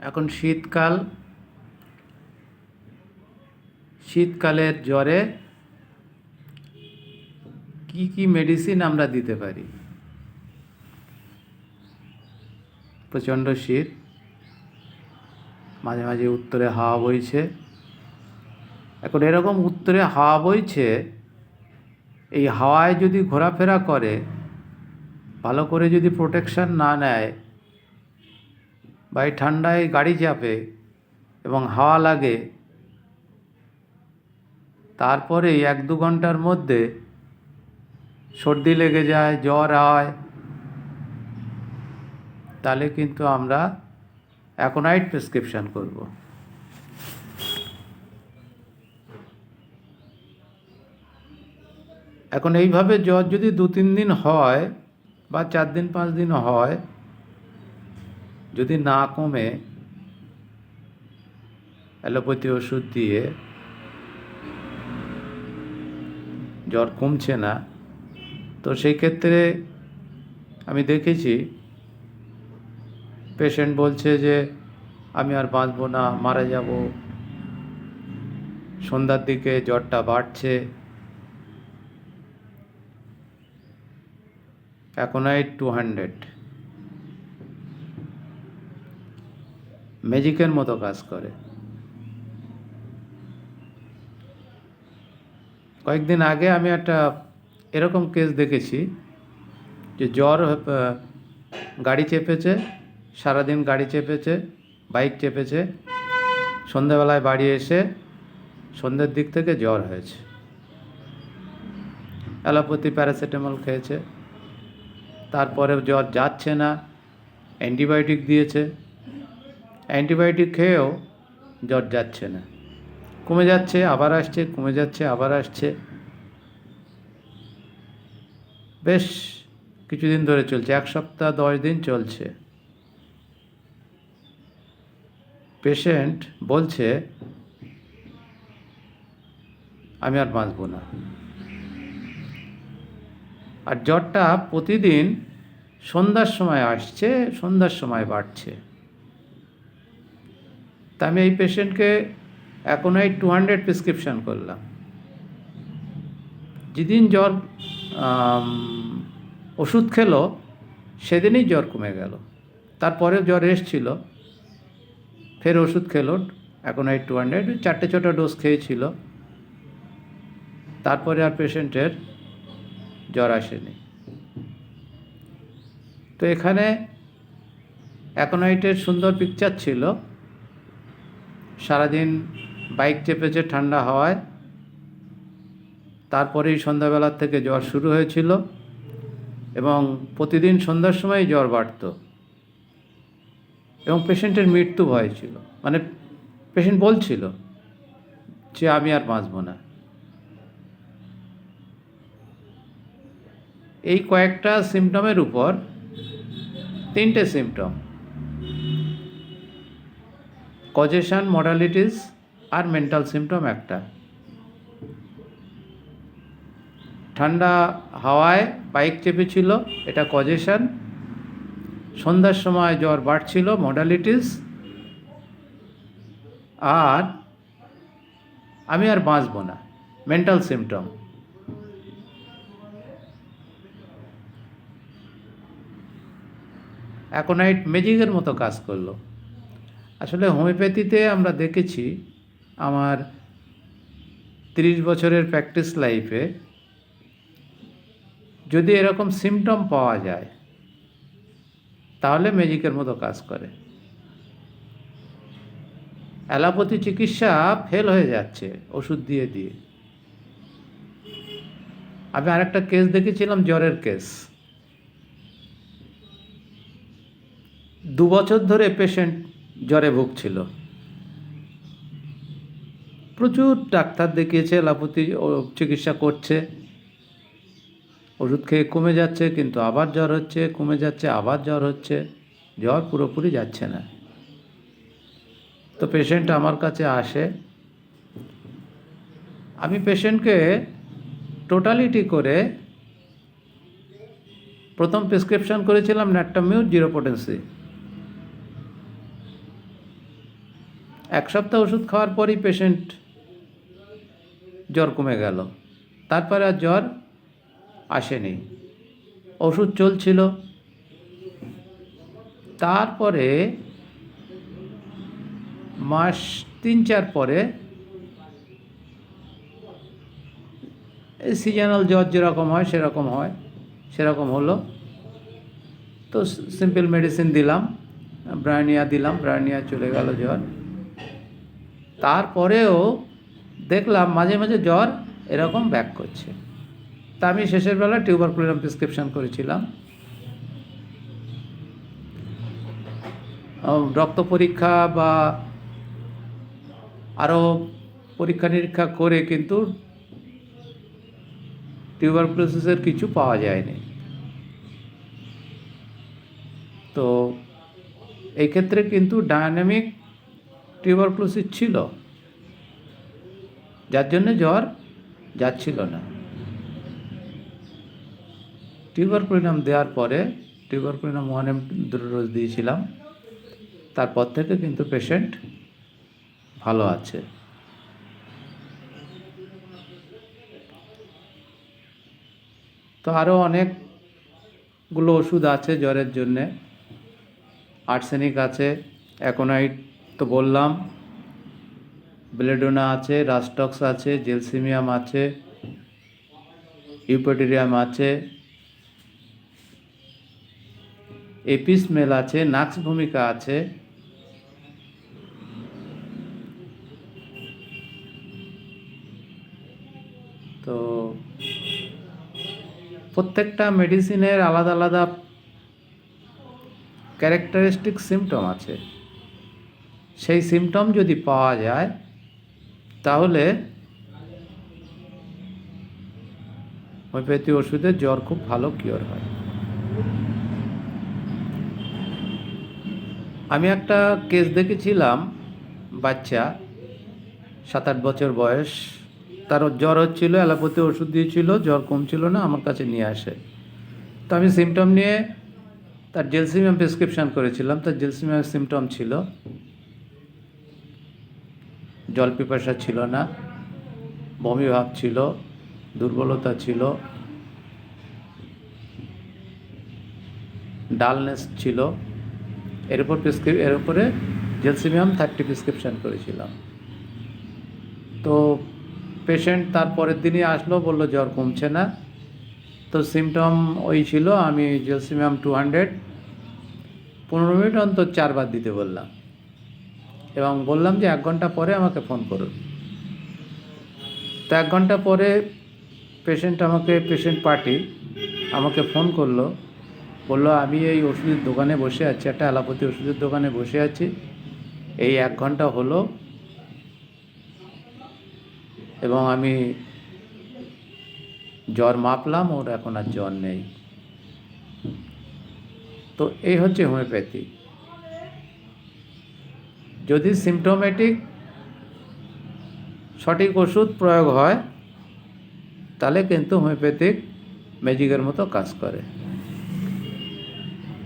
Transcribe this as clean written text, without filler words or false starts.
এখন শীতকালের জ্বরে কি কি মেডিসিন আমরা দিতে পারি? প্রচণ্ড শীত, মাঝে মাঝে উত্তরে হাওয়া বইছে। এখন এরকম উত্তরে হাওয়া বইছে, এই হাওয়ায় যদি ঘোরাফেরা করে, ভালো করে যদি প্রোটেকশন না নেয়, বা এই ঠান্ডায় গাড়ি চাপে এবং হাওয়া লাগে, তারপরে 1-2 ঘন্টার মধ্যে সর্দি লেগে যায়, জ্বর হয়, তাহলে কিন্তু আমরা অ্যাকোনাইট প্রেসক্রিপশন করব। এখন এইভাবে জ্বর যদি 2-3 দিন হয় বা 4 দিন 5 দিন হয়, যদি না কমে, অ্যালোপ্যাথি ওষুধ দিয়ে জ্বর কমছে না, তো সেই ক্ষেত্রে আমি দেখেছি পেশেন্ট বলছে যে আমি আর বাঁচবো না, মারা যাব। সন্ধ্যার দিকে জ্বরটা বাড়ছে। অ্যাকোনাইট 200 ম্যাজিকের মতো কাজ করে। কয়েকদিন আগে আমি একটা এরকম কেস দেখেছি যে জ্বর, গাড়ি চেপেছে, সারাদিন গাড়ি চেপেছে, বাইক চেপেছে, সন্ধ্যাবেলায় বাড়ি এসে সন্ধ্যের দিক থেকে জ্বর হয়েছে। অ্যালোপ্যাথি প্যারাসিটামল খেয়েছে, তারপরে জ্বর যাচ্ছে না, অ্যান্টিবায়োটিক দিয়েছে, অ্যান্টিবায়োটিক খেয়েও জ্বর যাচ্ছে না, কমে যাচ্ছে আবার আসছে, কমে যাচ্ছে আবার আসছে। বেশ কিছুদিন ধরে চলছে, 1 সপ্তাহ 10 দিন চলছে। পেশেন্ট বলছে আমি আর বাঁচব না। আর জ্বরটা প্রতিদিন সন্ধ্যার সময় আসছে, সন্ধ্যার সময় বাড়ছে। তা আমি এই পেশেন্টকে অ্যাকোনাইট 200 প্রেসক্রিপশন করলাম। যেদিন জ্বর ওষুধ খেলো, সেদিনই জ্বর কমে গেল। তারপরে জ্বর এসছিল, ফের ওষুধ খেলো অ্যাকোনাইট 200, 4টে ডোজ খেয়েছিল, তারপরে আর পেশেন্টের জ্বর আসেনি। তো এখানে অ্যাকোনাইটের সুন্দর পিকচার ছিল। সারাদিন বাইক চেপেছে ঠান্ডা হাওয়ায়, তারপরেই সন্ধ্যাবেলার থেকে জ্বর শুরু হয়েছিল এবং প্রতিদিন সন্ধ্যার সময় জ্বর বাড়ত এবং পেশেন্টের মৃত্যু ভয় ছিল। মানে পেশেন্ট বলছিল যে আমি আর বাঁচব না। এই কয়েকটা সিমটমের উপর 3টে সিমটম, কজেশন, মডালিটিস আর মেন্টাল সিমটম একটা। ঠান্ডা হাওয়ায় বাইক চেপেছিল, এটা কজেশন। সন্ধ্যার সময় জ্বর বাড়ছিল, মডালিটিস। আর আমি আর বাঁচব না, মেন্টাল সিমটম। অ্যাকোনাইট ম্যাজিকের মতো কাজ করলো। আসলে হোমিওপ্যাথিতে আমরা দেখেছি, আমার 30 বছরের প্র্যাকটিস লাইফে, যদি এরকম সিমটম পাওয়া যায় তাহলে ম্যাজিকের মতো কাজ করে। অ্যালোপ্যাথি চিকিৎসা ফেল হয়ে যাচ্ছে ওষুধ দিয়ে দিয়ে। আমি আরেকটা কেস দেখেছিলাম, জ্বরের কেস। 2 বছর ধরে পেশেন্ট জ্বরে ভুগছিল, প্রচুর ডাক্তার দেখিয়েছে, অ্যালোপ্যাথি চিকিৎসা করছে, ওষুধ খেয়ে কমে যাচ্ছে, কিন্তু আবার জ্বর হচ্ছে, কমে যাচ্ছে আবার জ্বর হচ্ছে, জ্বর পুরোপুরি যাচ্ছে না। তো পেশেন্ট আমার কাছে আসে, আমি পেশেন্টকে টোটালিটি করে প্রথম প্রেসক্রিপশন করেছিলাম ন্যাট্টামিউট 0 পোটেন্সি। এক সপ্তাহ ওষুধ খাওয়ার পরই পেশেন্ট জ্বর কমে গেল, তারপরে আর জ্বর আসেনি। ওষুধ চলছিল। তারপরে মাস 3-4 পরে এই সিজনাল জ্বর যেরকম হয় সেরকম হলো। তো সিম্পল মেডিসিন দিলাম, ব্রায়োনিয়া দিলাম, ব্রায়োনিয়া চলে গেল জ্বর। তারপরেও দেখলাম মাঝে মাঝে জ্বর এরকম ব্যাক করছে। তা আমি শেষের বেলা টিউবারকুলিনাম প্রেসক্রিপশন করেছিলাম। রক্ত পরীক্ষা বা আরও পরীক্ষা নিরীক্ষা করে কিন্তু টিউবারকুলোসিসের কিছু পাওয়া যায়নি। তো এই ক্ষেত্রে কিন্তু ডায়নামিক টিউবারকুলোসিস ছিল, যার জন্য জ্বর যাচ্ছিল না। টিউবারকুলিনাম দেওয়ার পরে টিউবারকুলিনাম 1 ডোজ দিয়েছিলাম, তারপর থেকে কিন্তু পেশেন্ট ভালো আছে। তো আরও অনেকগুলো ওষুধ আছে জ্বরের জন্যে। আর্সেনিক আছে, অ্যাকোনাইট তো বললাম, বেলেডোনা আছে, রাস্টক্স আছে, জেলসিমিয়াম আছে, ইউপেটেরিয়াম আছে, এপিসমেল আছে, নাক্স ভূমিকা আছে। তো প্রত্যেকটা মেডিসিনের আলাদা আলাদা ক্যারেক্টারিস্টিক সিমটম আছে। সেই সিমটম যদি পাওয়া যায় তাহলে হোমিওপ্যাথি ওষুধে জ্বর খুব ভালো কিওর হয়। আমি একটা কেস দেখেছিলাম, বাচ্চা 7-8 বছর বয়স, তার জ্বর হচ্ছিল, অ্যালোপ্যাথি ওষুধ দিয়েছিল, জ্বর কমছিল না, আমার কাছে নিয়ে আসে। তো আমি সিমটম নিয়ে তার জেলসিমিয়াম প্রেসক্রিপশন করেছিলাম। তার জেলসিমিয়াম সিমটম ছিল জল পিপাসা ছিল না, বমি ভাব ছিল, দুর্বলতা ছিল, ডালনেস ছিল। এর উপরে জেলসিমিয়াম 30 প্রেসক্রিপশন করেছিলাম। তো পেশেন্ট তার পরের দিনই আসলো, বলল জ্বর কমছে না। তো সিমটম ওই ছিল। আমি জেলসিমিয়াম 200 15 মিনিট অন্তর 4 বার দিতে বললাম এবং বললাম যে 1 ঘন্টা পরে আমাকে ফোন করুন। তো 1 ঘন্টা পরে পেশেন্ট পার্টি আমাকে ফোন করলো, বললো আমি এই ওষুধের দোকানে বসে আছি, একটা অ্যালোপ্যাথি ওষুধের দোকানে বসে আছি, এই 1 ঘন্টা হলো এবং আমি জ্বর মাপলাম, ওর এখন আর জ্বর নেই। তো এই হচ্ছে হোমিওপ্যাথি। যদি সিমটোমেটিক সঠিক ওষুধ প্রয়োগ হয় তাহলে কিন্তু হোমিওপ্যাথিক ম্যাজিকের মতো কাজ করে।